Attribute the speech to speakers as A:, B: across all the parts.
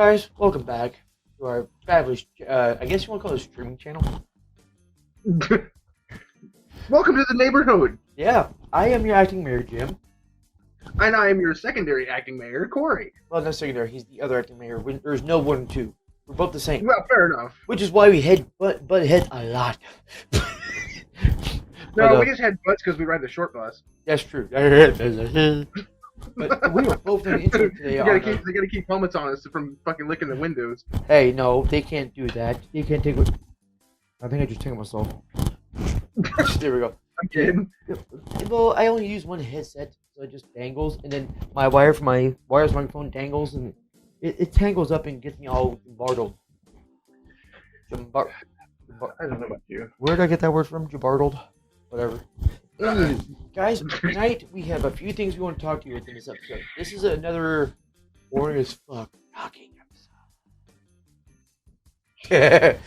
A: Guys, welcome back to our fabulous, I guess you want to call it a streaming channel?
B: Welcome to the neighborhood.
A: Yeah, I am your acting mayor, Jim.
B: And I am your secondary acting mayor, Corey.
A: Well, not secondary, he's the other acting mayor. There's no one and two. We're both the same.
B: Well, fair enough.
A: Which is why we butt head a lot.
B: No, we just had butts because we ride the short bus.
A: That's true. But we are both in the intro today.
B: They gotta keep helmets on us from fucking licking the windows.
A: Hey, no, they can't do that. They can't take what... I think I just tangled myself. There we go.
B: I'm kidding.
A: Well, I only use one headset, so it just dangles, and then my wire from my wireless microphone dangles, and it tangles up and gets me all jabardled.
B: I don't know about you.
A: Where did I get that word from? Jabardled? Whatever. Anyway, guys, tonight we have a few things we want to talk to you within this episode. This is another boring as fuck talking episode.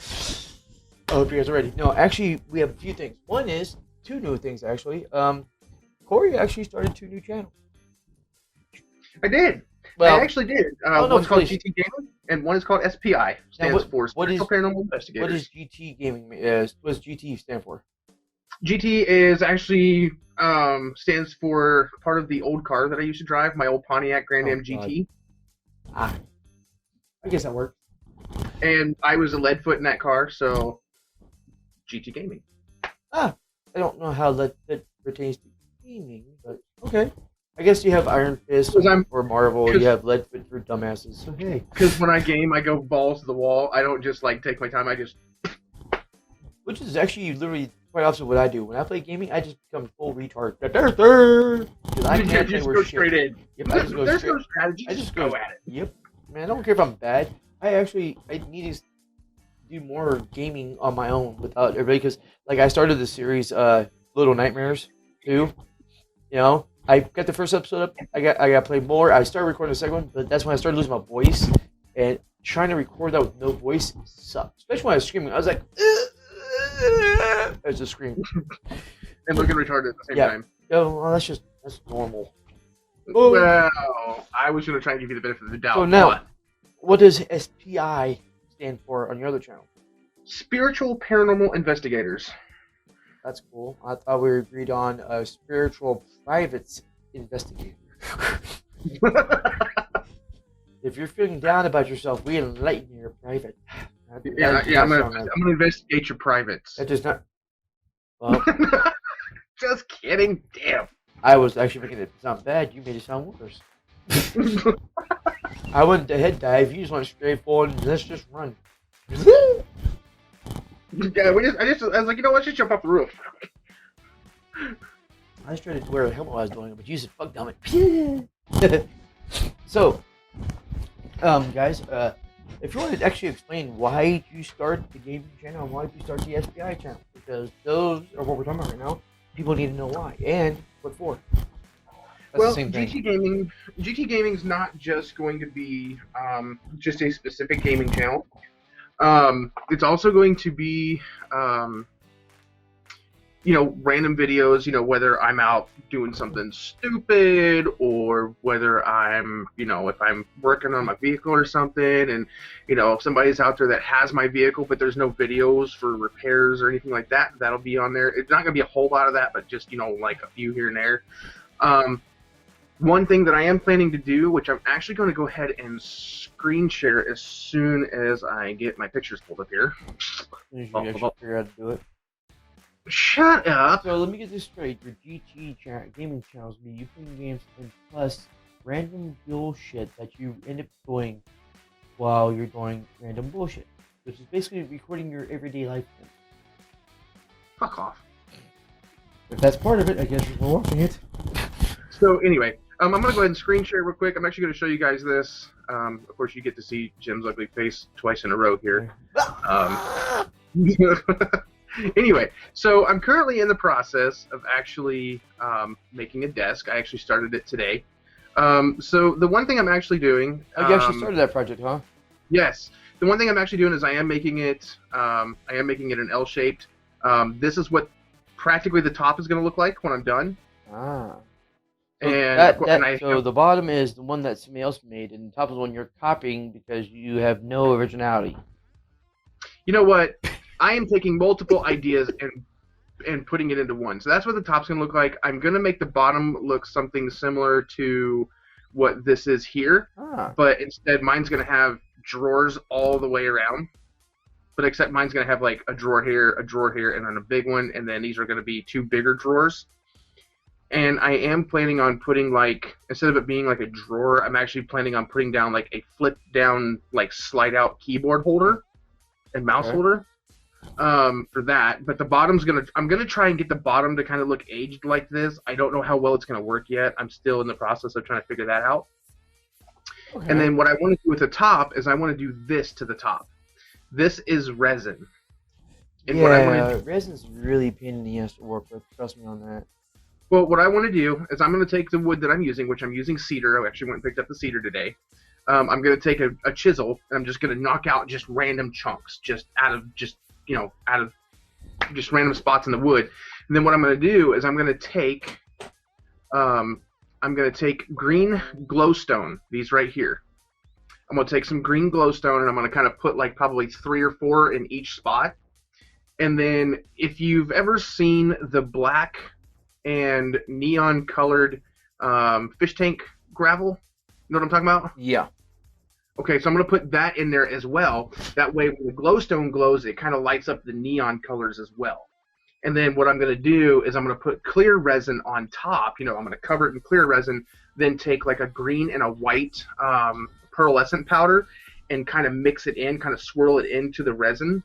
A: I hope you guys are ready. No, actually, we have a few things. One is two new things, actually. Corey actually started two new channels.
B: I did.
A: Well,
B: I actually did.
A: no,
B: One's called
A: please.
B: GT Gaming, and one is called SPI. Stands for Special Paranormal Investigators.
A: What is GT Gaming? What does GT stand for?
B: GT is actually stands for part of the old car that I used to drive, my old Pontiac Grand Am GT.
A: Ah, I guess that worked.
B: And I was a Leadfoot in that car, so GT Gaming.
A: I don't know how that pertains to gaming, but okay. I guess you have Iron Fist or Marvel. You have Leadfoot for dumbasses. So hey.
B: Because when I game, I go balls to the wall. I don't just like take my time. I just.
A: Which is actually literally quite opposite of what I do. When I play gaming, I just become full retard. Because I can't
B: just
A: play
B: go
A: shit.
B: straight in.
A: Yep, I just go
B: There's
A: straight.
B: no strategy.
A: I just
B: go
A: go
B: at it.
A: Yep. Man, I don't care if I'm bad. I need to do more gaming on my own without everybody. Because like I started the series Little Nightmares 2. You know, I got the first episode up. I got to play more. I started recording the second one, but that's when I started losing my voice. And trying to record that with no voice sucked. Especially when I was screaming. I was like, as a scream.
B: And looking retarded at the same time.
A: Oh, well, that's normal.
B: Well, I was going to try and give you the benefit of the doubt.
A: So now, what does SPI stand for on your other channel?
B: Spiritual Paranormal Investigators.
A: That's cool. I thought we agreed on a spiritual private investigator. If you're feeling down about yourself, we enlighten your private.
B: Yeah. I'm gonna investigate your privates.
A: That does not. Well,
B: just kidding. Damn.
A: I was actually making it sound bad. You made it sound worse. I went to head dive. You just went straight forward and let's just run.
B: Yeah, I was like, you know what? Just jump off the roof.
A: I was trying to wear a helmet while I was doing it, but you said, fuck damn it. So, guys, if you want to actually explain why you start the gaming channel and why you start the SPI channel, because those are what we're talking about right now. People need to know why and what for. That's
B: Well,
A: the same thing.
B: GT Gaming's not just going to be just a specific gaming channel. It's also going to be, random videos, whether I'm out doing something stupid or whether I'm, if I'm working on my vehicle or something and, if somebody's out there that has my vehicle but there's no videos for repairs or anything like that, that'll be on there. It's not going to be a whole lot of that, but just, like a few here and there. One thing that I am planning to do, which I'm actually going to go ahead and screen share as soon as I get my pictures pulled up here.
A: You should actually figure out how to do it.
B: Shut up!
A: So let me get this straight. Your GT gaming channels be you playing games and plus random bullshit that you end up doing while you're doing random bullshit, which is basically recording your everyday life.
B: Fuck off.
A: If that's part of it, I guess we're watching it.
B: So anyway, I'm going to go ahead and screen share real quick. I'm actually going to show you guys this. Of course, you get to see Jim's ugly face twice in a row here. Anyway, so I'm currently in the process of actually making a desk. I actually started it today. So the one thing I'm actually doing...
A: Oh, you actually started that project, huh?
B: Yes. The one thing I'm actually doing is I am making it an L-shaped. This is what practically the top is going to look like when I'm done.
A: Ah. So
B: And
A: that
B: and
A: that
B: I
A: so
B: have,
A: the bottom is the one that somebody else made, and the top is the one you're copying because you have no originality.
B: you know what? I am taking multiple ideas and putting it into one. So that's what the top's gonna look like. I'm gonna make the bottom look something similar to what this is here,
A: Ah,
B: but instead mine's gonna have drawers all the way around. But except mine's gonna have like a drawer here, and then a big one, and then these are gonna be two bigger drawers. And I am planning on putting like instead of it being like a drawer, I'm actually planning on putting down like a flip down like slide out keyboard holder and mouse
A: okay.
B: holder for that. But the bottom's I'm gonna try and get the bottom to kind of look aged like this. I don't know how well it's gonna work yet. I'm still in the process of trying to figure that out. And
A: Okay.
B: then what I want to do with the top is I want to do this to the top. This is resin. And what I want to
A: Yeah, resin's really a pain in the ass to work with. Trust me on that.
B: Well, what I want to do is I'm going to take the wood that I'm using, which I'm using cedar. I actually went and picked up the cedar today. I'm going to take a chisel and I'm just going to knock out just random chunks, just out of just random spots in the wood. And then what I'm going to do is I'm going to take green glowstone, these right here. I'm going to take some green glowstone and I'm going to kind of put like probably 3 or 4 in each spot. And then if you've ever seen the black and neon colored fish tank gravel, you know what I'm talking about?
A: Yeah.
B: Okay, so I'm going to put that in there as well. That way, when the glowstone glows, it kind of lights up the neon colors as well. And then what I'm going to do is I'm going to put clear resin on top. I'm going to cover it in clear resin, then take like a green and a white pearlescent powder and kind of mix it in, kind of swirl it into the resin.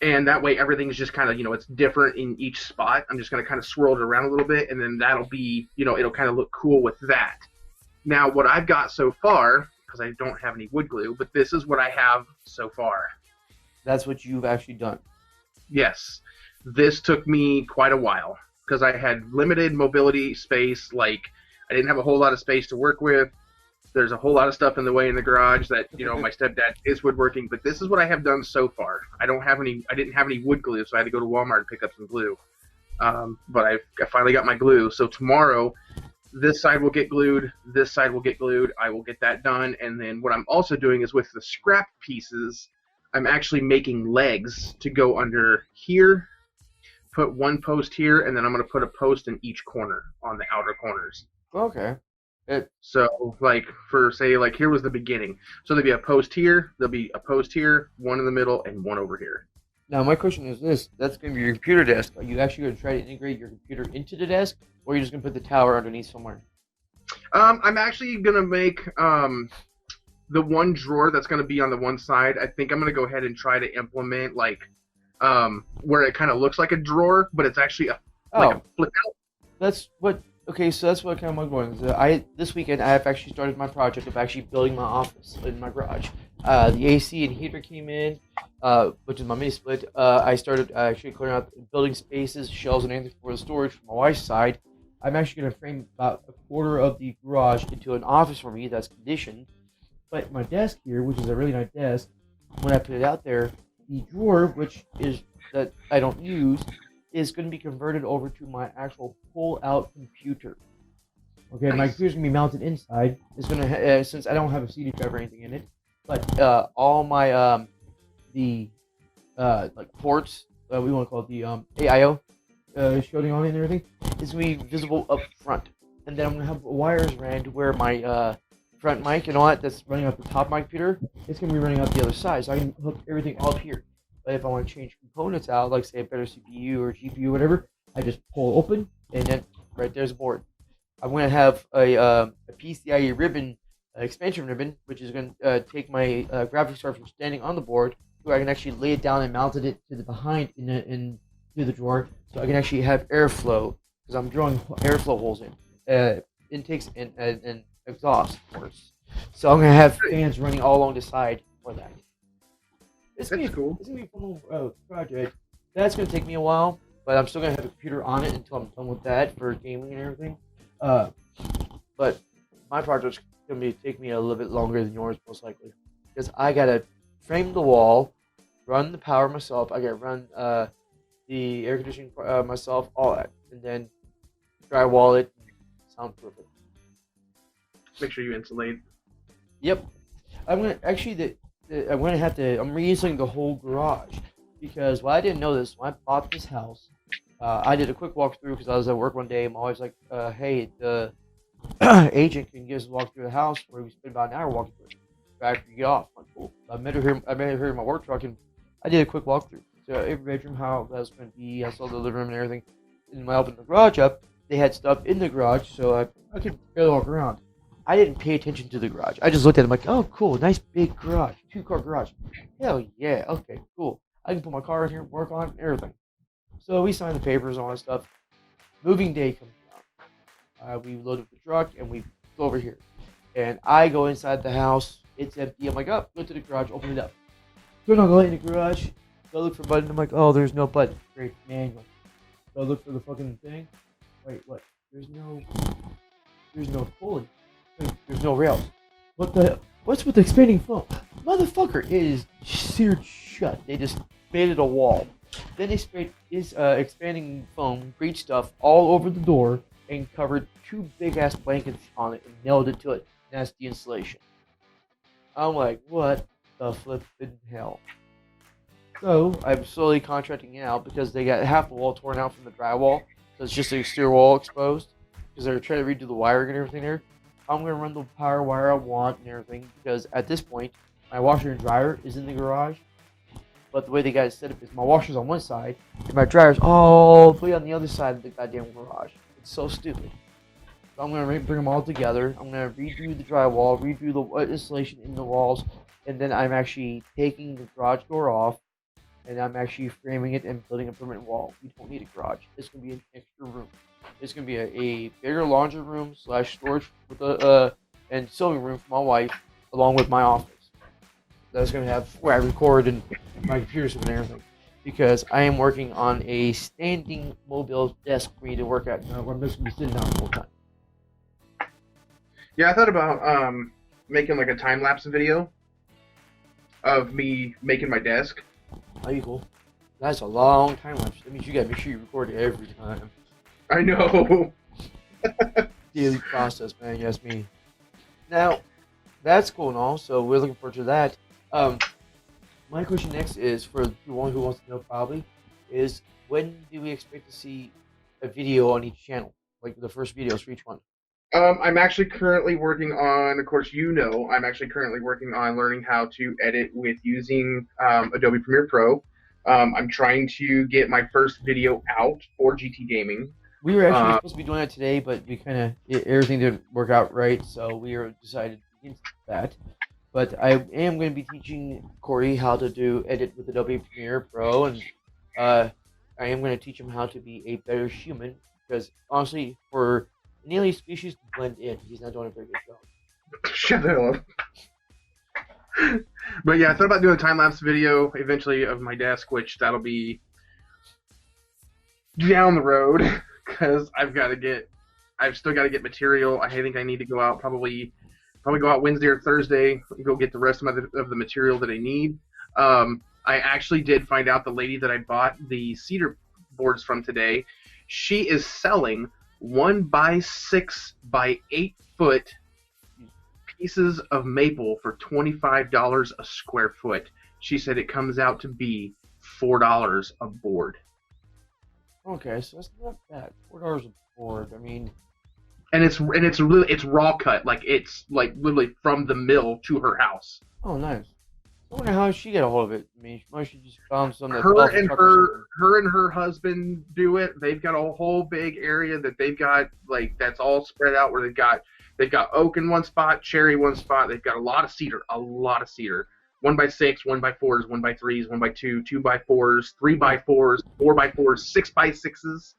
B: And that way everything's just kind of, it's different in each spot. I'm just going to kind of swirl it around a little bit, and then that'll be, it'll kind of look cool with that. Now, what I've got so far, because I don't have any wood glue, but this is what I have so far.
A: That's what you've actually done.
B: Yes, this took me quite a while because I had limited mobility space. Like, I didn't have a whole lot of space to work with. There's a whole lot of stuff in the way in the garage that my stepdad is woodworking, but this is what I have done so far. I didn't have any wood glue, so I had to go to Walmart and pick up some glue. But I finally got my glue. So tomorrow, this side will get glued. This side will get glued. I will get that done, and then what I'm also doing is with the scrap pieces, I'm actually making legs to go under here. Put one post here, and then I'm going to put a post in each corner on the outer corners.
A: Okay.
B: So, like, here was the beginning. So there'll be a post here, there'll be a post here, one in the middle, and one over here.
A: Now, my question is this. That's going to be your computer desk. Are you actually going to try to integrate your computer into the desk, or are you just going to put the tower underneath somewhere?
B: I'm actually going to make the one drawer that's going to be on the one side. I think I'm going to go ahead and try to implement, where it kind of looks like a drawer, but it's actually a flip out.
A: That's what... Okay, so that's what kind of my going. So this weekend I have actually started my project of actually building my office in my garage. The AC and heater came in, which is my mini split. I started actually clearing out building spaces, shelves, and anything for the storage for my wife's side. I'm actually going to frame about a quarter of the garage into an office for me that's conditioned. But my desk here, which is a really nice desk, when I put it out there, the drawer, which is that I don't use, is going to be converted over to my actual pull-out computer. Okay, my computer's going to be mounted inside. It's going to, since I don't have a CD drive or anything in it, but all my like ports, we want to call it the AIO, showing on it and everything, is going to be visible up front. And then I'm going to have wires ran to where my front mic and all that's running out the top of my computer, it's going to be running out the other side, so I can hook everything all up here. But if I want to change components out, like say a better CPU or GPU or whatever, I just pull open, and then right there's a board. I'm going to have a PCIe ribbon, expansion ribbon, which is going to take my graphics card from standing on the board, where I can actually lay it down and mounted it to the behind to the drawer, so I can actually have airflow, because I'm drawing airflow holes in, intakes and exhaust ports. So I'm going to have fans running all along the side for that. It's gonna be
B: cool.
A: It's gonna be a fun little project. That's gonna take me a while, but I'm still gonna have a computer on it until I'm done with that for gaming and everything. But my project's gonna take me a little bit longer than yours, most likely, because I gotta frame the wall, run the power myself. I gotta run the air conditioning myself, all that, and then drywall it, sound perfect.
B: Make sure you insulate.
A: Yep. I'm gonna actually I'm gonna have to. I'm reinsulating the whole garage because I didn't know this when I bought this house. I did a quick walkthrough because I was at work one day. I'm always like, "Hey, the agent can give us a walk through the house where we spend about an hour walking through it. After you get off." I'm like, cool. I met her here. I met her in my work truck, and I did a quick walkthrough. So every bedroom, how that was going to be. I saw the living room and everything. And when I opened the garage up, they had stuff in the garage, so I could barely walk around. I didn't pay attention to the garage. I just looked at it like, oh, cool, nice big garage, 2-car garage. Hell yeah, okay, cool. I can put my car in here, work on it, and everything. So we signed the papers and all that stuff. Moving day comes around. We load up the truck and we go over here. And I go inside the house. It's empty. I'm like, oh, go to the garage, open it up. Turn on the light in the garage. Go look for a button. I'm like, oh, there's no button. Great, manual. Go look for the fucking thing. Wait, what? There's no pulley. There's no rails. What the hell? What's with the expanding foam? Motherfucker, it is seared shut. They just made a wall. Then they sprayed this expanding foam, great stuff, all over the door and covered 2 big ass blankets on it and nailed it to it. And that's the insulation. I'm like, what the flippin' hell? So I'm slowly contracting it out because they got half the wall torn out from the drywall. So it's just the exterior wall exposed because they're trying to redo the wiring and everything there. I'm going to run the power wire I want and everything because at this point, my washer and dryer is in the garage. But the way they got it set up is my washer's on one side and my dryer's all the way on the other side of the goddamn garage. It's so stupid. So I'm going to bring them all together. I'm going to redo the drywall, redo the insulation in the walls, and then I'm actually taking the garage door off and I'm actually framing it and building a permanent wall. We don't need a garage. It's going to be an extra room. It's going to be a bigger laundry room / storage with and sewing room for my wife, along with my office. That's going to have where I record and my computers and everything. Because I am working on a standing mobile desk for me to work at. Now I'm just going to be sitting down the whole time.
B: Yeah, I thought about making like a time lapse video of me making my desk.
A: That'd be cool. That's a long time lapse. That means you got to make sure you record it every time.
B: I know.
A: Daily process, man. Yes, me. Now, that's cool and all. So we're looking forward to that. My question next is for the one who wants to know probably is when do we expect to see a video on each channel, like the first videos for each one?
B: I'm actually currently working on, of course, I'm actually currently working on learning how to edit with using Adobe Premiere Pro. I'm trying to get my first video out for GT Gaming.
A: We were actually supposed to be doing that today, but we everything didn't work out right, so we decided against that. But I am going to be teaching Corey how to edit with Adobe Premiere Pro, and I am going to teach him how to be a better human, because honestly, for an alien species to blend in, he's not doing a very good job.
B: Shut the hell up. But yeah, I thought about doing a time-lapse video eventually of my desk, which that'll be down the road, because I've still got to get material. I think I need to go out probably go out Wednesday or Thursday and go get the rest of the material that I need. I actually did find out the lady that I bought the cedar boards from today, she is selling 1x6 by 8 foot pieces of maple for $25 a square foot. She said it comes out to be $4 a board.
A: Okay, so that's not bad. $4 a board. I mean,
B: and it's raw cut, like it's like literally from the mill to her house.
A: Oh, nice. I wonder how she got a hold of it. I mean, she just found some that
B: her and her husband do it. They've got a whole big area that they've got like that's all spread out where they've got oak in one spot, cherry one spot. They've got a lot of cedar. 1x6, 1x4s, 1x3s, 1x2, 2x4s, 3x4s, 4x4s, 6x6s.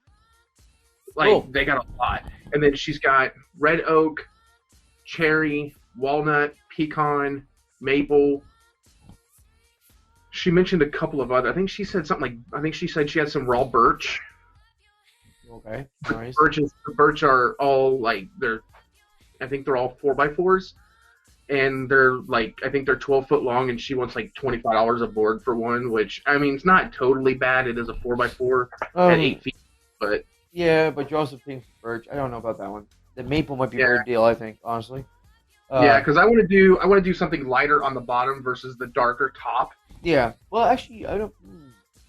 B: Like cool. They got a lot. And then she's got red oak, cherry, walnut, pecan, maple. She mentioned a couple of other. I think she said she had some raw birch.
A: Okay, nice.
B: Birch are all like I think they're all 4x4s, and they're like I think they're 12 foot long, and she wants like $25 a board for one, which I mean it's not totally bad. It is a 4x4 at 8 feet, but
A: yeah, but you're also paying for birch. I don't know about that one. The maple might be a
B: Yeah.
A: better deal, I think, honestly.
B: Yeah, because I want to do something lighter on the bottom versus the darker top.
A: Yeah. Well, actually, I don't.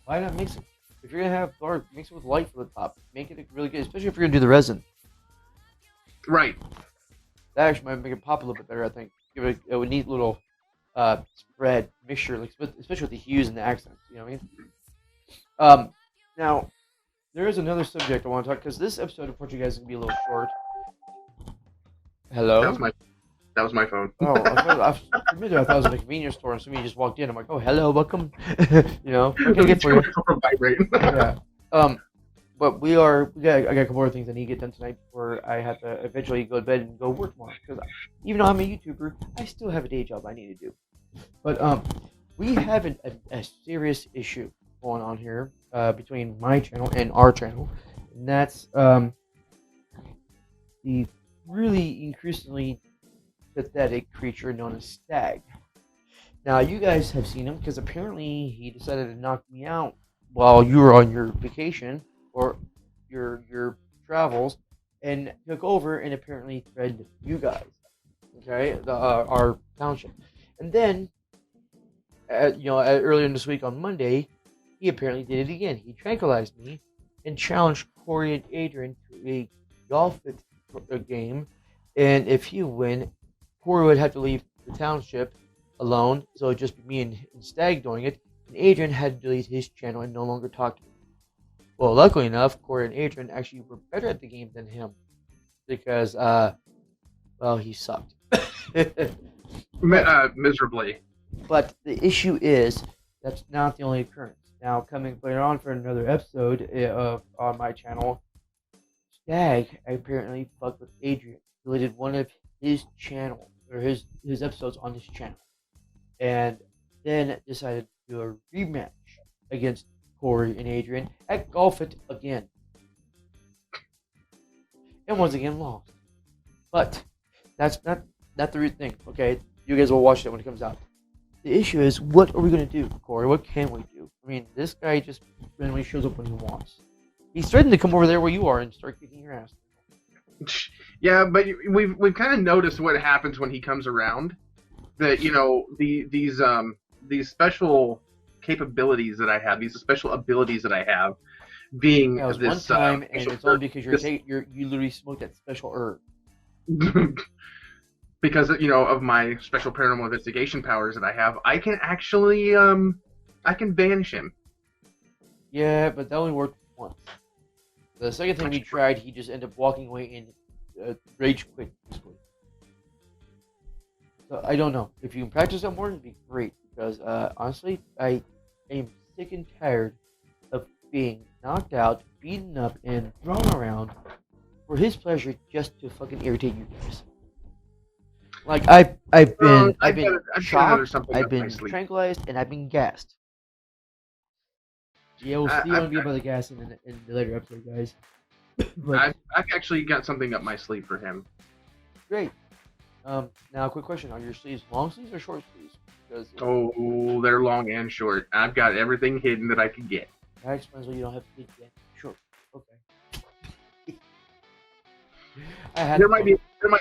A: Why not mix it? If you're gonna have dark, mix it with light for the top. Make it really good, especially if you're gonna do the resin.
B: Right.
A: That actually might make it pop a little bit better. I think give it a neat little spread mixture, like especially with the hues and the accents. You know what I mean? Now there is another subject I want to talk because this episode of Portuguese is gonna be a little short. Hello.
B: That was my phone.
A: Oh, for a minute I thought it was a convenience store, and somebody just walked in. I'm like, oh, hello, welcome. You know, what can I get for you? Yeah. But I got a couple more things I need to get done tonight before I have to eventually go to bed and go work more. Because even though I'm a YouTuber, I still have a day job I need to do. But we have a serious issue going on here between my channel and our channel, and that's the really increasingly pathetic creature known as Stag. Now, you guys have seen him because apparently he decided to knock me out while you were on your vacation or your travels, and took over and apparently threatened you guys. Okay, our township, and then earlier in this week on Monday, he apparently did it again. He tranquilized me and challenged Corey and Adrian to a golf game, and if he win, Corey would have to leave the township alone, so it'd just be me and Stag doing it, and Adrian had to delete his channel and no longer talk to me. Well, luckily enough, Corey and Adrian actually were better at the game than him, because, he sucked.
B: Miserably.
A: But the issue is, that's not the only occurrence. Now, coming later on for another episode on my channel, Stag apparently fucked with Adrian, deleted one of his channel or his episodes on his channel, and then decided to do a rematch against Corey and Adrian at Golf It again, and once again lost. But that's not the real thing. Okay, you guys will watch it when it comes out. The issue is, what are we gonna do, Corey? What can we do? I mean, this guy just randomly shows up when he wants. He's threatening to come over there where you are and start kicking your ass.
B: Yeah, but we've kind of noticed what happens when he comes around. That these special capabilities that I have, these special abilities that I have, being
A: That was
B: this
A: one time, and it's only because you literally smoked that special herb.
B: because of my special paranormal investigation powers that I have, I can actually I can banish him.
A: Yeah, but that only worked once. The second time we tried, he just ended up walking away and rage quit. So I don't know. If you can practice that more, it'd be great. Because honestly, I am sick and tired of being knocked out, beaten up, and thrown around for his pleasure, just to fucking irritate you guys. Like I've been shocked, I've been tranquilized, and I've been gassed. Yeah, we'll see on about the gas in the later episode, guys.
B: I've actually got something up my sleeve for him.
A: Great. Now, a quick question: are your sleeves long sleeves or short sleeves? Because
B: they're long and short. I've got everything hidden that I can get.
A: That explains why you don't have to get short. Okay.
B: There might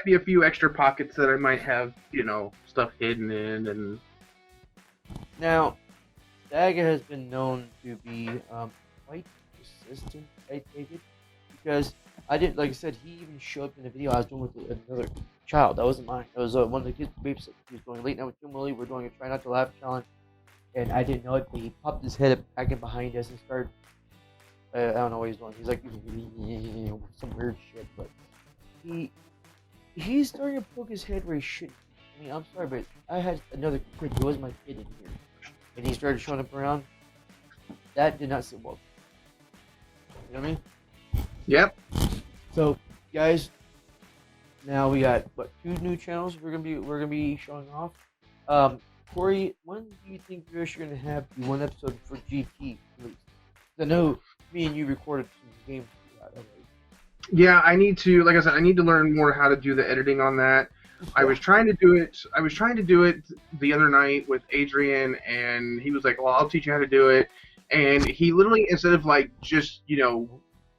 B: be a few extra pockets that I might have, stuff hidden in, and
A: now, Daga has been known to be quite persistent, I take it, because like I said, he even showed up in a video I was doing with another child. That wasn't mine. It was one of the kids' babysitting. He was going late night with Kim Willie. We're doing a try not to laugh challenge, and I didn't know it, but he popped his head up back in behind us and started. I don't know what he's doing. He's like some weird shit, but he's starting to poke his head where he shouldn't. I mean, I'm sorry, but I had another kid who wasn't my kid in here, and he started showing up around. That did not sit well. You know what I mean?
B: Yep.
A: So, guys, now we got 2 new channels we're gonna be showing off. Corey, when do you think you're gonna have the one episode for GT released? I know me and you recorded some games for that already.
B: Yeah, I need to, like I said, I need to learn more how to do the editing on that. I was trying to do it the other night with Adrian, and he was like, "Well, I'll teach you how to do it." And he literally, instead of like just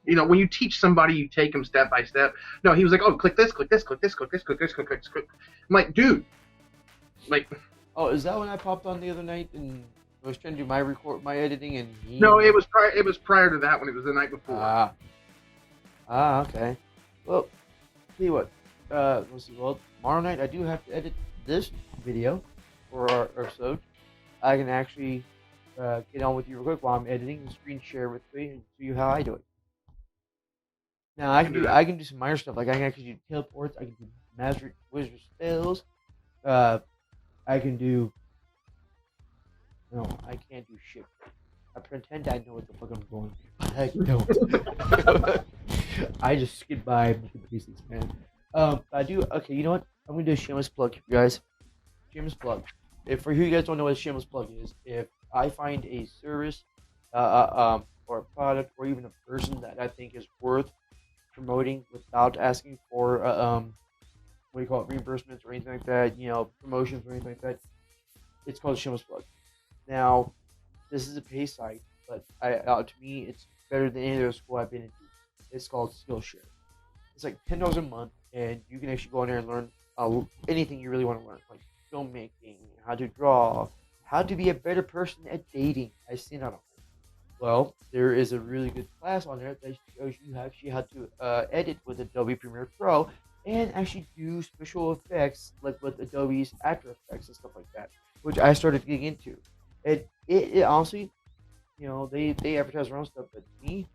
B: when you teach somebody, you take them step by step. No, he was like, oh, click this, click this, click this, click this, click this, click this, click. I'm like, dude, like,
A: Oh, is that when I popped on the other night and I was trying to do my editing and
B: no, it was prior to that when it was the night before.
A: Okay. Well, tell you what. Let's see. Well, tomorrow night I do have to edit this video for our episode. I can actually get on with you real quick while I'm editing and screen share with me and show you how I do it. Now I can do some minor stuff like I can actually do teleports. I can do master wizard spells. I can do. No, I can't do shit. I pretend I know what the fuck I'm going. I don't. I just skid by making pieces, man. I do. Okay, you know what? I'm gonna do a shameless plug, you guys. Shameless plug. If for you guys don't know what a shameless plug is, if I find a service, or a product, or even a person that I think is worth promoting without asking for, what do you call it, reimbursements or anything like that, promotions or anything like that, it's called a shameless plug. Now, this is a pay site, but to me, it's better than any other school I've been into. It's called Skillshare. It's like $10 a month, and you can actually go in there and learn anything you really want to learn, like filmmaking, how to draw, how to be a better person at dating. I've seen that on there. Well, there is a really good class on there that shows you actually how to edit with Adobe Premiere Pro and actually do special effects like with Adobe's After Effects and stuff like that, which I started getting into. It honestly, they advertise their own stuff, but to me,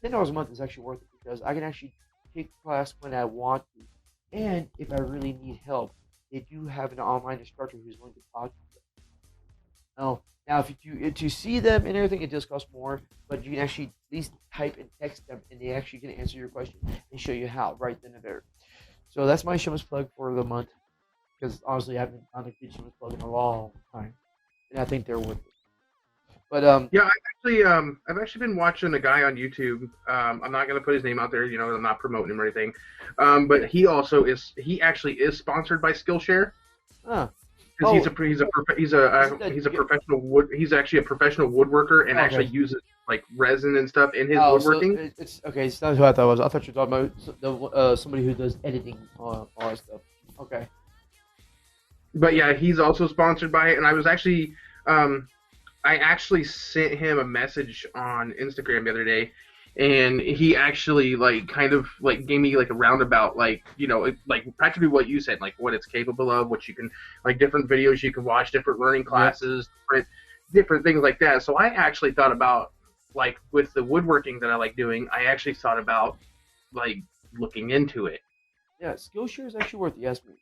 A: $10 a month is actually worth it because I can actually take class when I want to, and if I really need help, they do have an online instructor who's willing to talk to them. Now if you to see them and everything, it does cost more, but you can actually at least type and text them, and they actually can answer your question and show you how right then and there. So that's my shameless plug for the month, because honestly, I haven't done a good shameless plug in a long time, and I think they're worth it. But
B: Yeah, I've actually been watching a guy on YouTube. I'm not gonna put his name out there. I'm not promoting him or anything. But he actually is sponsored by Skillshare
A: huh.
B: because
A: Oh,
B: he's a professional he's actually a professional woodworker and actually
A: okay.
B: uses like resin and stuff in his
A: Oh, so
B: woodworking.
A: it's okay. It's not who I thought it was. I thought you were talking about somebody who does editing on all that stuff. Okay.
B: But yeah, he's also sponsored by it. And I actually sent him a message on Instagram the other day, and he actually like kind of like gave me like a roundabout, like like practically what you said, like what it's capable of, what you can, like different videos you can watch, different learning
A: Yep.
B: classes, different things like that. So I actually thought about, like, with the woodworking that I like doing, I actually thought about like looking into it.
A: Yeah, Skillshare is actually worth the estimate.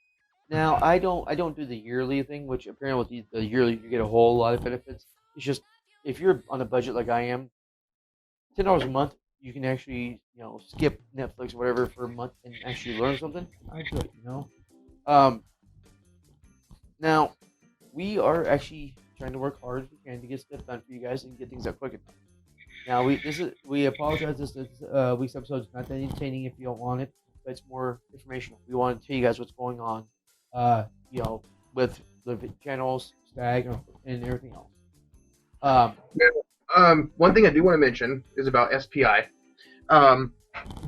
A: Now, I don't do the yearly thing, which apparently with the yearly you get a whole lot of benefits. It's just if you're on a budget like I am, $10 a month, you can actually skip Netflix or whatever for a month and actually learn something. I do it. Um, Now we are actually trying to work hard as we can to get stuff done for you guys and get things out quick enough. Now we apologize. This week's episode is not that entertaining if you don't want it, but it's more informational. We want to tell you guys what's going on, uh, you know, with the channels, Stag, and everything else. Um,
B: One thing I do want to mention is about SPI. Um,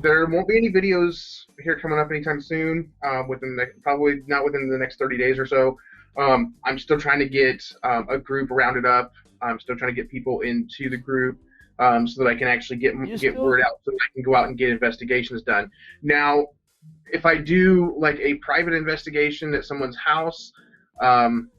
B: there won't be any videos here coming up anytime soon. Probably not within the next 30 days or so. I'm still trying to get a group rounded up. I'm still trying to get people into the group, so that I can actually get word out, so that I can go out and get investigations done. Now, if I do like a private investigation at someone's house, um,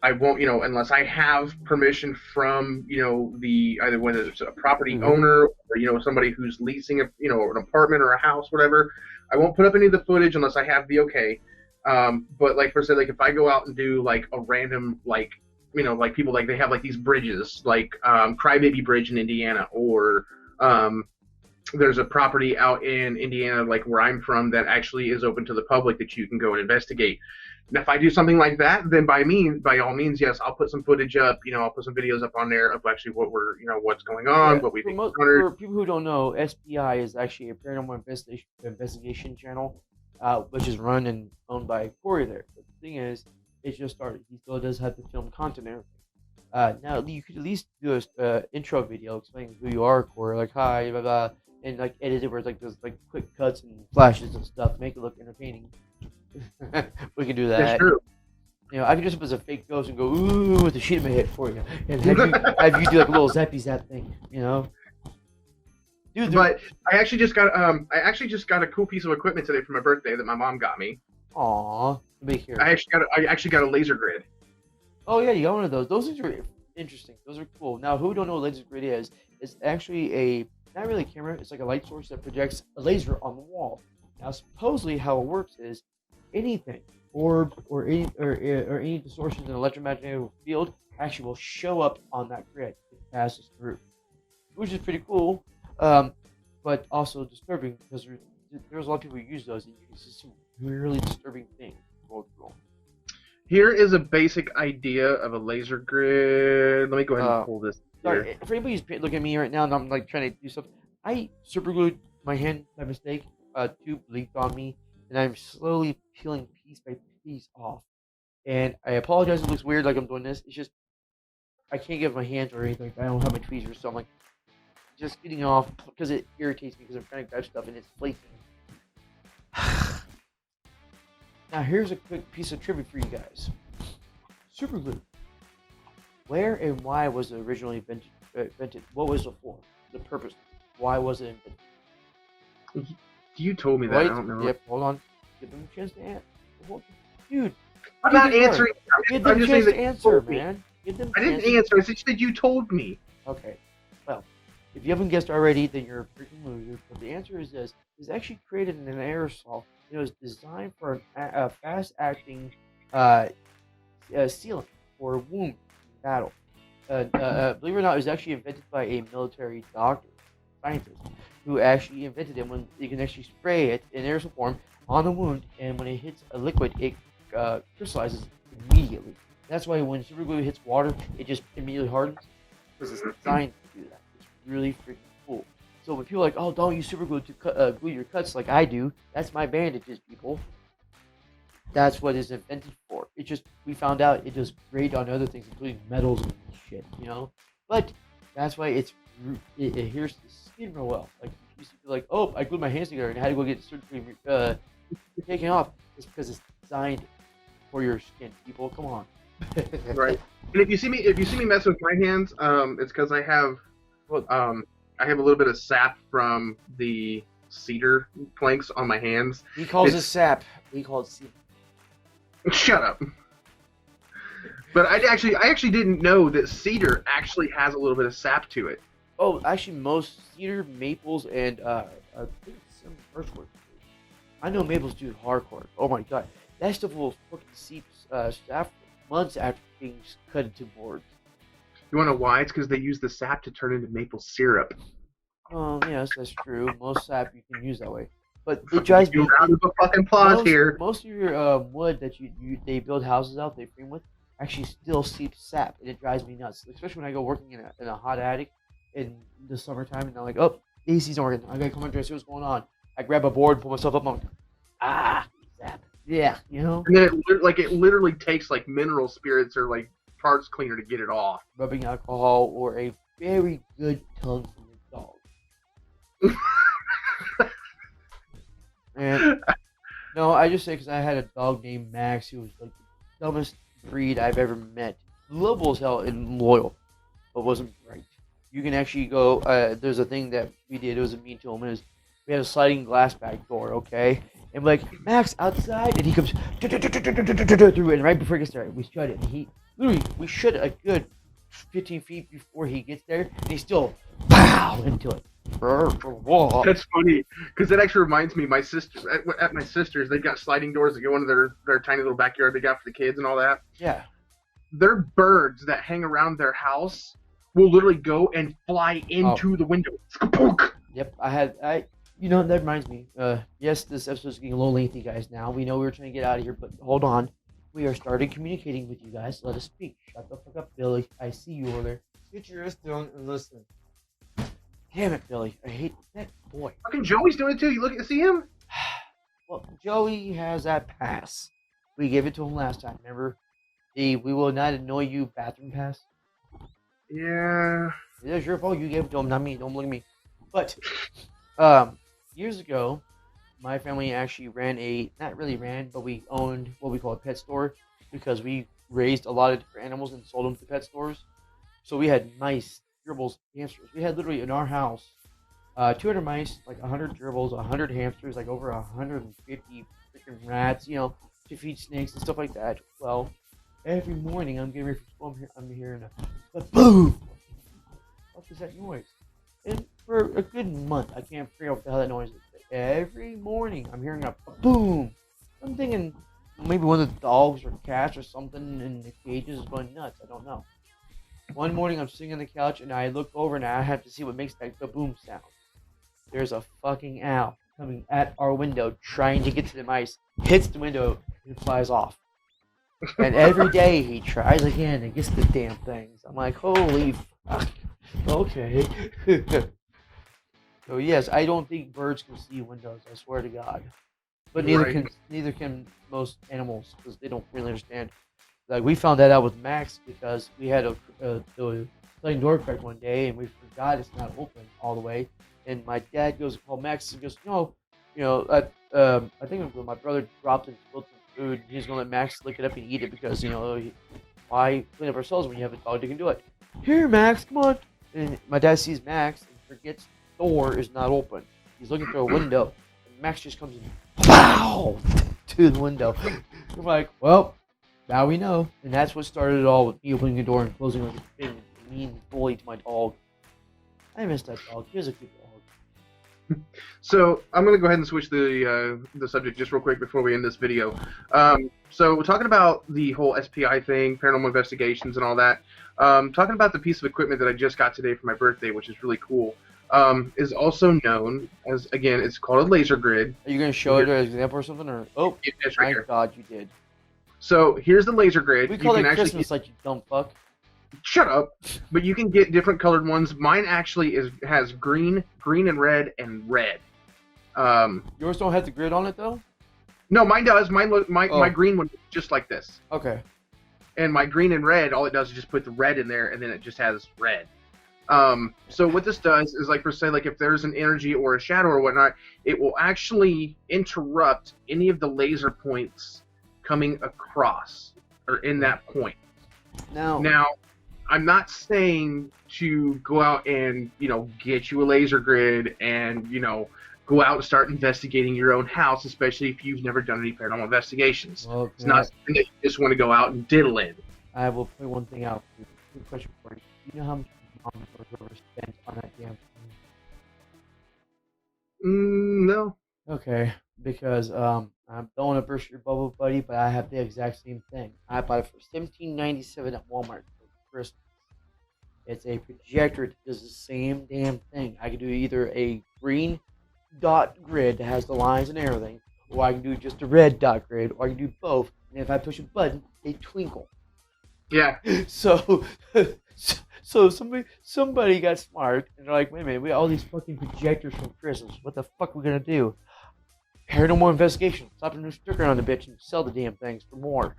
B: I won't, unless I have permission from, either whether it's a property
A: Mhm.
B: owner or, somebody who's leasing an apartment or a house, whatever. I won't put up any of the footage unless I have the okay. But like for say, like if I go out and do like a random, like, like people, like they have like these bridges, like Crybaby Bridge in Indiana, or there's a property out in Indiana, like where I'm from, that actually is open to the public that you can go and investigate. And if I do something like that, then by all means, yes, I'll put some footage up. I'll put some videos up on there of actually what's going on,
A: Yeah,
B: what we've
A: for
B: encountered.
A: people who don't know, SPI is actually a paranormal investigation channel, which is run and owned by Corey there. But the thing is, it just started. He still does have to film content and everything. Now you could at least do a intro video explaining who you are, Corey. Like, hi, blah blah. and like edit it where it's like there's like quick cuts and flashes and stuff, make it look entertaining. We can do
B: That's
A: that.
B: true.
A: You know, I can dress up as a fake ghost and go ooh with the sheet in my head for you, and have you do like a little zappy zap thing. You know, dude.
B: But I actually just got a cool piece of equipment today for my birthday that my mom got me.
A: Aw, be here.
B: I actually got a laser grid.
A: Oh yeah, you got one of those. Those things are interesting. Those are cool. Now, who don't know what laser grid is? It's actually a not really a camera. It's like a light source that projects a laser on the wall. Now, supposedly, how it works is anything orb or any distortions in electromagnetic field actually will show up on that grid. It passes through, which is pretty cool, but also disturbing because there's a lot of people who use those and you can see some really disturbing things go through.
B: Here is a basic idea of a laser grid. Let me go ahead and pull this here.
A: Sorry, for anybody who's looking at me right now and I'm like trying to do stuff, I super glued my hand by mistake. Tube leaked on me, and I'm slowly peeling piece by piece off. And I apologize if it looks weird like I'm doing this. It's just I can't get my hands or anything. I don't have my tweezers, so I'm like just getting off because it irritates me because I'm trying to grab stuff and it's flaking. Now here's a quick piece of trivia for you guys. Super glue. Where and why was it originally invented? What was it for? The purpose? Why was it invented?
B: You told me that. I don't know.
A: Yep. Hold on. Give them a chance to answer. Dude,
B: I'm not answering.
A: give them a chance to answer, man.
B: I didn't answer. I said you told me.
A: Okay. Well, if you haven't guessed already, then you're a freaking loser. But the answer is this: it was actually created in an aerosol. It was designed for a fast-acting sealant for wound battle. Believe it or not, it was actually invented by a military doctor, scientist, who actually invented it when you can actually spray it in aerosol form on the wound, and when it hits a liquid, it crystallizes immediately. That's why when super glue hits water, it just immediately hardens because it's designed to do that. It's really freaking cool. So when people are like, oh, don't use super glue to glue your cuts like I do, that's my bandages, people. That's what it's invented for. It just, we found out it does great on other things, including metals and shit, you know? But that's why it adheres to the skin real well. Like, you used to be like, oh, I glued my hands together and I had to go get it surgically taken off. It's because it's designed for your skin, people. Come on.
B: Right. And if you see me mess with my hands, it's because I have a little bit of sap from the cedar planks on my hands.
A: He calls it sap. We call it cedar.
B: Shut up. But I actually didn't know that cedar actually has a little bit of sap to it.
A: Oh, actually, most cedar, maples, and I think some birchwood. I know maples do hardcore. Oh my god, that stuff will fucking seep sap months after being cut into boards.
B: You wanna know why? It's because they use the sap to turn into maple syrup.
A: Oh yes, that's true. Most sap you can use that way, but it drives me.
B: Round of fucking applause here.
A: Most of your wood that they build houses out, they frame with, actually still seeps sap, and it drives me nuts. Especially when I go working in a hot attic in the summertime, and I'm like, oh, AC's not working. I gotta come under and see what's going on. I grab a board, pull myself up, I'm like, sap. Yeah, you know.
B: And then it literally takes like mineral spirits or like parts cleaner to get it off.
A: Rubbing alcohol or a very good tongue from your dog. And no, I just say because I had a dog named Max who was like the dumbest breed I've ever met. Lovable as hell and loyal, but wasn't right. You can actually go. There's a thing that we did. It was a mean to him. We had a sliding glass back door, okay? And we're like, Max, outside, and he comes through it. And right before he gets there, we shut it. And we shut it a good 15 feet before he gets there, and he still pow into it.
B: That's funny because that actually reminds me. My sister at my sister's, they've got sliding doors that go into their tiny little backyard they got for the kids and all that.
A: Yeah.
B: Their birds that hang around their house will literally go and fly into the window.
A: Yep, that reminds me. Yes, this episode's getting a little lengthy, guys. Now we know we were trying to get out of here, but hold on. We are starting communicating with you guys. Let us speak. Shut the fuck up, Billy. I see you over there. Get your ears down and listen. Damn it, Billy. I hate that boy.
B: Fucking Joey's doing it too. You see him?
A: Well, Joey has that pass. We gave it to him last time. Remember? The "we will not annoy you" bathroom pass.
B: Yeah.
A: It was your fault. You gave it to him, not me. Don't blame me. But Years ago, my family actually ran a not really ran, but we owned what we call a pet store because we raised a lot of different animals and sold them to pet stores. So we had mice, gerbils, hamsters. We had literally in our house 200 mice, like 100 gerbils, 100 hamsters, like over 150 freaking rats, to feed snakes and stuff like that. Well, every morning I'm getting ready for school, I'm hearing a boom. What is that noise? And for a good month, I can't figure out what the hell that noise is. Every morning I'm hearing a boom. I'm thinking maybe one of the dogs or cats or something in the cages is going nuts. I don't know. One morning I'm sitting on the couch and I look over and I have to see what makes that boom sound. There's a fucking owl coming at our window trying to get to the mice, hits the window, and flies off. And every day he tries again and gets the damn things. I'm like, holy fuck. Okay. So yes, I don't think birds can see windows. I swear to God. But
B: Right.
A: neither can most animals because they don't really understand. Like we found that out with Max because we had the sliding door crack one day and we forgot it's not open all the way. And my dad goes to call Max and goes, no, I think it was my brother dropped and spilled some food. He's gonna let Max lick it up and eat it because why clean up ourselves when you have a dog that can do it? Here, Max, come on. And my dad sees Max and forgets the door is not open. He's looking through a window, and Max just comes in, pow, to the window. I'm like, well, now we know. And that's what started it all with me opening the door and closing like a big mean bully to my dog. I miss that dog. He was a good dog.
B: So I'm going to go ahead and switch the subject just real quick before we end this video. So we're talking about the whole SPI thing, paranormal investigations, and all that. Talking about the piece of equipment that I just got today for my birthday, which is really cool. Is also known as, again, it's called a laser grid.
A: Are you going to show it as an example or something? Or
B: It's right
A: my
B: here.
A: God, you did.
B: So here's the laser grid.
A: We
B: You
A: call
B: can
A: it
B: actually
A: Christmas, like you dumb fuck.
B: shut up. But you can get different colored ones. Mine actually has green, and red, and red.
A: Yours don't have the grid on it though.
B: No, mine does. My
A: Oh.
B: green one is just like this.
A: Okay.
B: And my green and red, all it does is just put the red in there, and then it just has red. So what this does is, like, for say, like if there's an energy or a shadow or whatnot, it will actually interrupt any of the laser points coming across or in that point. Now, I'm not saying to go out and get you a laser grid and go out and start investigating your own house, especially if you've never done any paranormal investigations.
A: Well,
B: It's not something that you just want to go out and diddle in.
A: I will point one thing out. Good question for you. You know how much money or whoever spent on that damn thing?
B: No.
A: Okay, because I don't want to burst your bubble, buddy, but I have the exact same thing. I bought it for $17.97 at Walmart for Christmas. It's a projector that does the same damn thing. I can do either a green dot grid that has the lines and everything, or I can do just a red dot grid, or I can do both. And if I push a button, they twinkle.
B: Yeah.
A: So, so somebody got smart and they're like, wait a minute, we got all these fucking projectors from Christmas. What the fuck are we gonna do? Paranormal investigation. Slap a new sticker on the bitch and sell the damn things for more.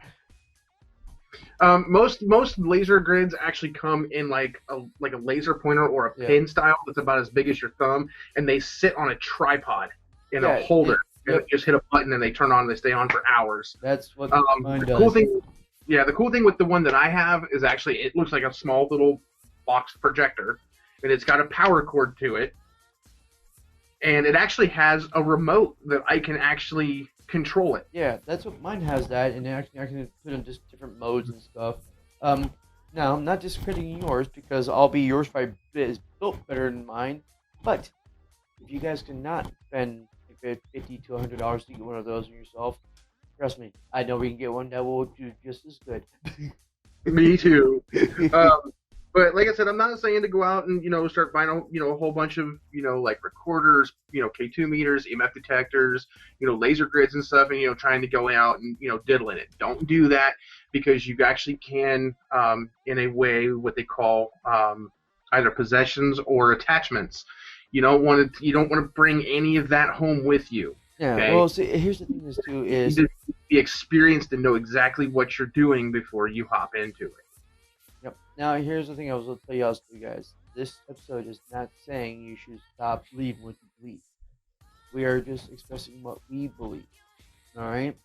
B: Most laser grids actually come in like a laser pointer or a pin style that's about as big as your thumb, and they sit on a tripod in a holder. And you just hit a button and they turn on. They stay on for hours.
A: That's what mine
B: the
A: does.
B: cool thing. Yeah, the cool thing with the one that I have is actually it looks like a small little box projector, and it's got a power cord to it, and it actually has a remote that I can actually control it.
A: Yeah, that's what mine has that, and actually I can put in just different modes and stuff. Now I'm not discrediting yours because I'll be yours by is built better than mine, but if you guys cannot spend $50 to $100 to get one of those for yourself, trust me, I know we can get one that will do just as good.
B: Me too. But like I said, I'm not saying to go out and start buying a whole bunch of like recorders, K2 meters, EMF detectors, laser grids and stuff, and trying to go out and diddle in it. Don't do that because you actually can in a way what they call either possessions or attachments. You don't want to bring any of that home with you.
A: Yeah.
B: Okay?
A: Well, see, here's the thing: is
B: you need to be experienced and know exactly what you're doing before you hop into it.
A: Yep. Now, here's the thing I was going to tell you guys. This episode is not saying you should stop believing what you believe. We are just expressing what we believe. All right,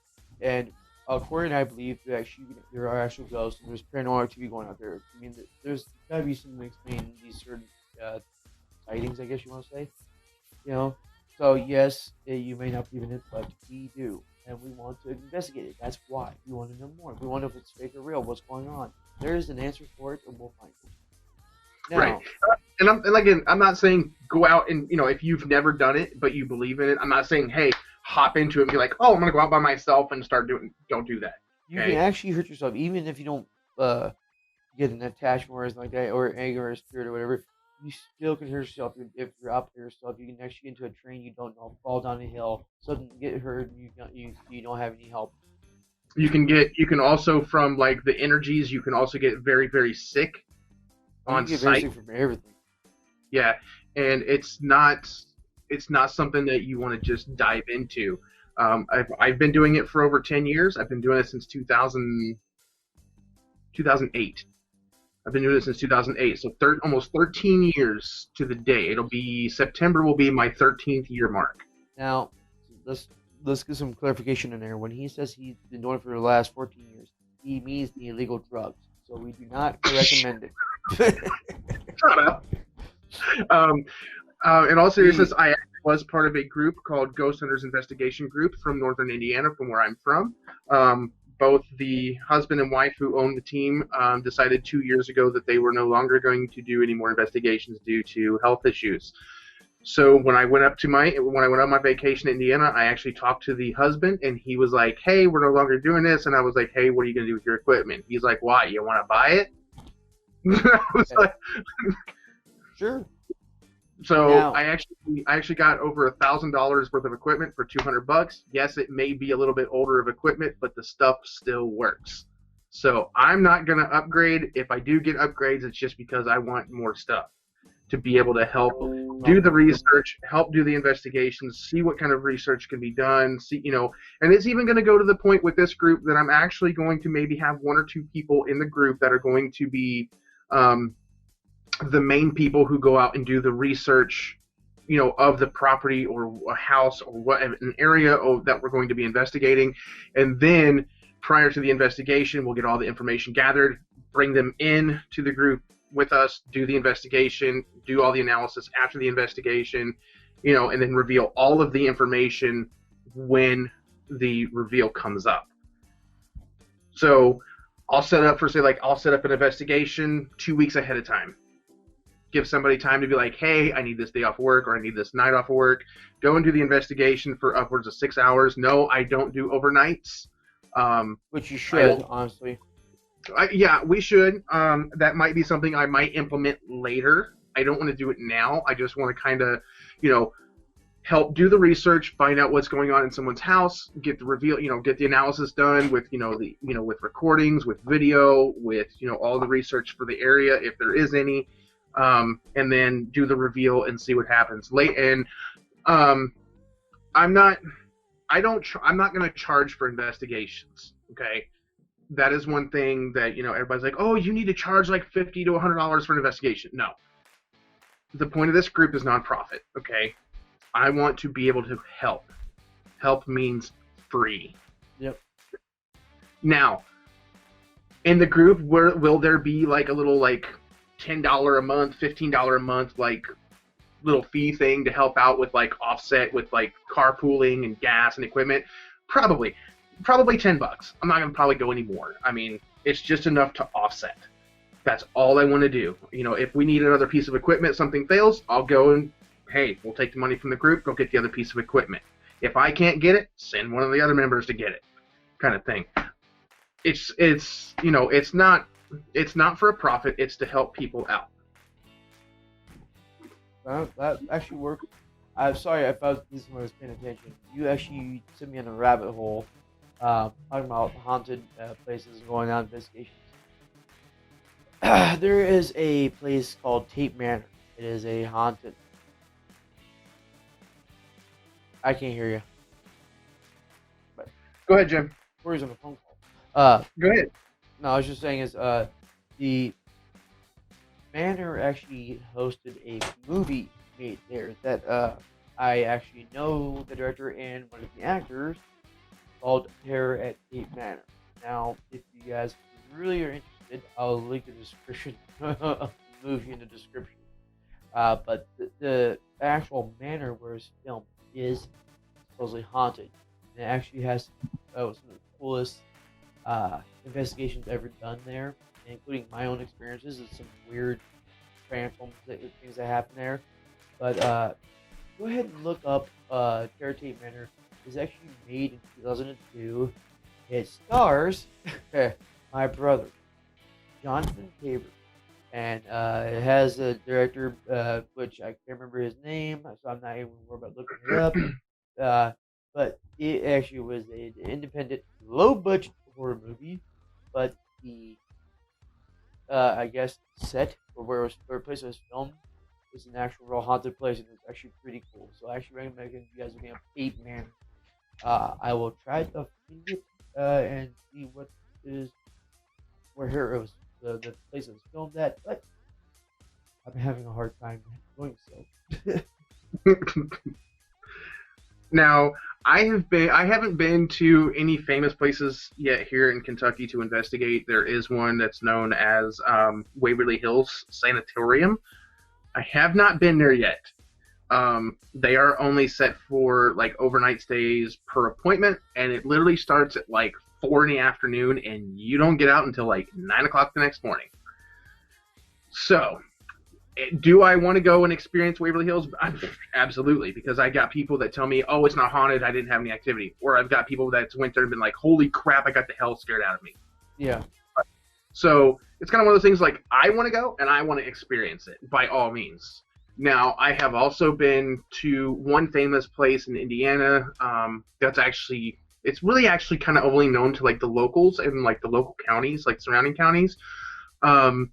A: and Corey and I believe that actually there are actual ghosts and there's paranormal activity going out there. I mean, there's got to be something to explain these certain uh, sightings, I guess you want to say. You know, so yes, you may not believe in it, but we do, and we want to investigate it. That's why we want to know more. We want to know if it's fake or real. What's going on? There is an answer for it, and we'll find it.
B: Right.
A: Now,
B: And again, I'm not saying go out and, if you've never done it, but you believe in it, I'm not saying, hey, hop into it and be like, oh, I'm going to go out by myself and start doing, don't do that.
A: you
B: Okay.
A: can actually hurt yourself, even if you don't get an attachment or anything like that, or anger or spirit or whatever. You still can hurt yourself if you're out by yourself. You can actually get into a train you don't know, fall down a hill, suddenly get hurt, and you don't have any help.
B: You can also, from like the energies, you can also get very, very sick on
A: You get very
B: site.
A: sick from everything.
B: Yeah. And it's not something that you want to just dive into. I've been doing it for over 10 years. I've been doing it since 2008. I've been doing it since 2008, so almost 13 years to the day. September will be my 13th year mark.
A: Now, let's get some clarification in there. When he says he's been doing it for the last 14 years, he means the illegal drugs. So we do not recommend it.
B: Shut up. In all seriousness, I was part of a group called Ghost Hunters Investigation Group from Northern Indiana, from where I'm from. Both the husband and wife who owned the team decided 2 years ago that they were no longer going to do any more investigations due to health issues. So when I went on my vacation in Indiana, I actually talked to the husband, and he was like, "Hey, we're no longer doing this." And I was like, "Hey, what are you going to do with your equipment?" He's like, "Why? You want to buy it?" I was like,
A: Sure.
B: so
A: Now-
B: I actually got over $1,000 worth of equipment for $200. Yes, it may be a little bit older of equipment, but the stuff still works. So I'm not gonna upgrade. If I do get upgrades, it's just because I want more stuff to be able to help do the research, help do the investigations, see what kind of research can be done. And it's even going to go to the point with this group that I'm actually going to maybe have one or two people in the group that are going to be the main people who go out and do the research, of the property or a house or what an area that we're going to be investigating. And then prior to the investigation, we'll get all the information gathered, bring them in to the group with us, do the investigation, do all the analysis after the investigation, and then reveal all of the information when the reveal comes up. So I'll set up an investigation 2 weeks ahead of time. Give somebody time to be like, hey, I need this day off work, or I need this night off work. Go and do the investigation for upwards of 6 hours. No, I don't do overnights.
A: Which you should, honestly.
B: Yeah, we should. That might be something I might implement later. I don't want to do it now. I just want to kind of, help do the research, find out what's going on in someone's house, get the analysis done with, with recordings, with video, with, all the research for the area if there is any, and then do the reveal and see what happens. I'm not going to charge for investigations. Okay. That is one thing that, everybody's like, oh, you need to charge like $50 to $100 for an investigation. No. The point of this group is nonprofit, okay? I want to be able to help. Help means free.
A: Yep.
B: Now, in the group, will there be like a little like $10 a month, $15 a month, like little fee thing to help out with like offset with like carpooling and gas and equipment? Probably $10. I'm not gonna probably go any more. I mean, it's just enough to offset. That's all I want to do. If we need another piece of equipment, something fails, I'll go and, hey, we'll take the money from the group, go get the other piece of equipment. If I can't get it, send one of the other members to get it, kind of thing. It's not for a profit. It's to help people out.
A: That actually worked. I'm sorry if I was paying attention. You actually sent me in a rabbit hole, talking about haunted places and going on investigations. There is a place called Tape Manor. It is a haunted. I can't hear you.
B: Go ahead, Jim.
A: Corey's on the phone call.
B: Go ahead.
A: No, I was just saying the Manor actually hosted a movie made there that I actually know the director and one of the actors, called Terror at Cape Manor. Now, if you guys really are interested, I'll link the description of the movie in the description. But the actual manor where it's filmed is supposedly haunted, and it actually has some of the coolest investigations ever done there, including my own experiences and some weird paranormal things that happen there. But go ahead and look up Terror Tate Manor. It was actually made in 2002. It stars my brother, Jonathan Tabor. And it has a director, which I can't remember his name, so I'm not even worried about looking it up. But it actually was an independent, low budget horror movie. But the, I guess, set or where place it was filmed is an actual real haunted place, and it's actually pretty cool. So I actually recommend you guys looking up Eight Man. I will try to find it and see what is where here it was the place it was filmed at, but I've been having a hard time doing so.
B: Now, I haven't been to any famous places yet here in Kentucky to investigate. There is one that's known as Waverly Hills Sanatorium. I have not been there yet. They are only set for like overnight stays per appointment, and it literally starts at like 4 in the afternoon, and you don't get out until like 9 o'clock the next morning. So, do I want to go and experience Waverly Hills? Absolutely, because I got people that tell me, "Oh, it's not haunted. I didn't have any activity," or I've got people that went there and been like, "Holy crap, I got the hell scared out of me."
A: Yeah.
B: So it's kind of one of those things like I want to go and I want to experience it by all means. Now, I have also been to one famous place in Indiana. That's actually, it's really actually kind of only known to like the locals and like the local counties, like surrounding counties. I'm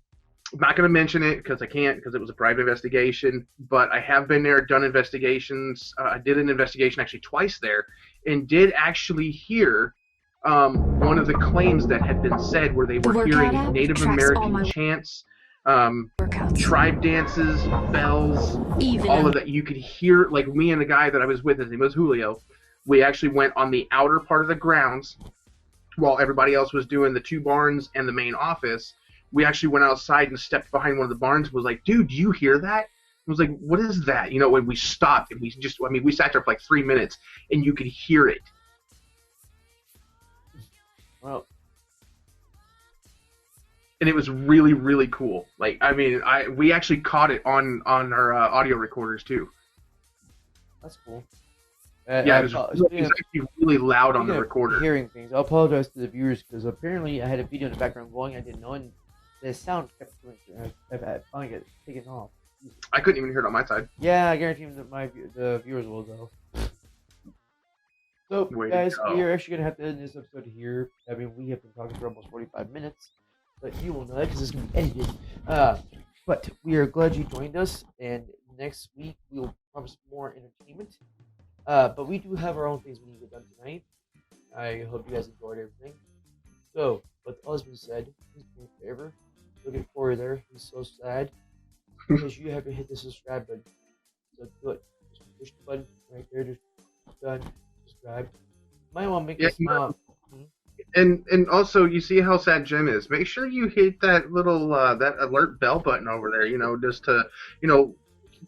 B: not going to mention it because I can't, because it was a private investigation. But I have been there, done investigations. I did an investigation actually twice there, and did actually hear one of the claims that had been said where they were hearing Native American chants, tribe dances, bells, all of that. You could hear, like me and the guy that I was with, his name was Julio. We actually went on the outer part of the grounds while everybody else was doing the 2 barns and the main office. We actually went outside and stepped behind one of the barns and was like, "Dude, do you hear that?" I was like, "What is that?" You know, when we stopped and we just, I mean, we sat there for like 3 minutes and you could hear it.
A: Well,
B: and it was really, really cool. Like, I mean, we actually caught it on our audio recorders too.
A: that's cool.
B: Yeah, it was actually really loud on the recorder.
A: Hearing things. I apologize to the viewers because apparently I had a video in the background going. I didn't know, and the sound kept going through. I finally got it taken off.
B: I couldn't even hear it on my side.
A: Yeah, I guarantee you that the viewers will though. So, guys, we are actually gonna have to end this episode here. I mean, we have been talking for almost 45 minutes, but you will know that because it's gonna be edited. But we are glad you joined us, and next week we will promise more entertainment. But we do have our own things we need to get done tonight. I hope you guys enjoyed everything. So, with all that's been said, please do me a favor. Look at Corey there. He's so sad because you haven't hit the subscribe button. So do it. Just push the button right there. Just done. Subscribe. Might want to make this smile.
B: And also, you see how sad Jim is. Make sure you hit that little that alert bell button over there. You know, just to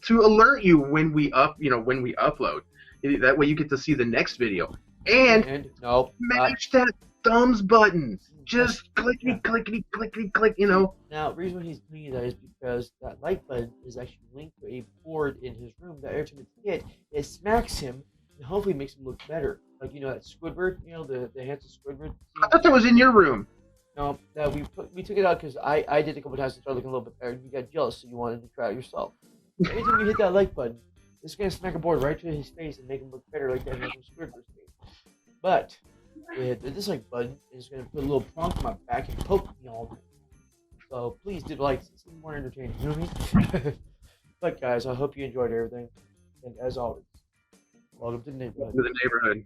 B: to alert you when we upload. That way you get to see the next video. And
A: no,
B: match that thumbs button. Just clickety, clickety, clickety, click,
A: Now, the reason why he's doing that is because that like button is actually linked to a board in his room that every time it's hit, it smacks him and hopefully makes him look better. Like, that Squidward, the handsome Squidward.
B: I thought that was in your room.
A: No, we took it out because I did it a couple times and started looking a little bit better. You got jealous, so you wanted to try it yourself. Every time you hit that like button, it's going to smack a board right to his face and make him look better like that handsome Squidward's face. But with the dislike button, it's going to put a little plonk in my back and poke me all day. So please do like it. It's more entertaining, you know what I mean? But guys, I hope you enjoyed everything. And as always, welcome to the neighborhood.
B: To the neighborhood.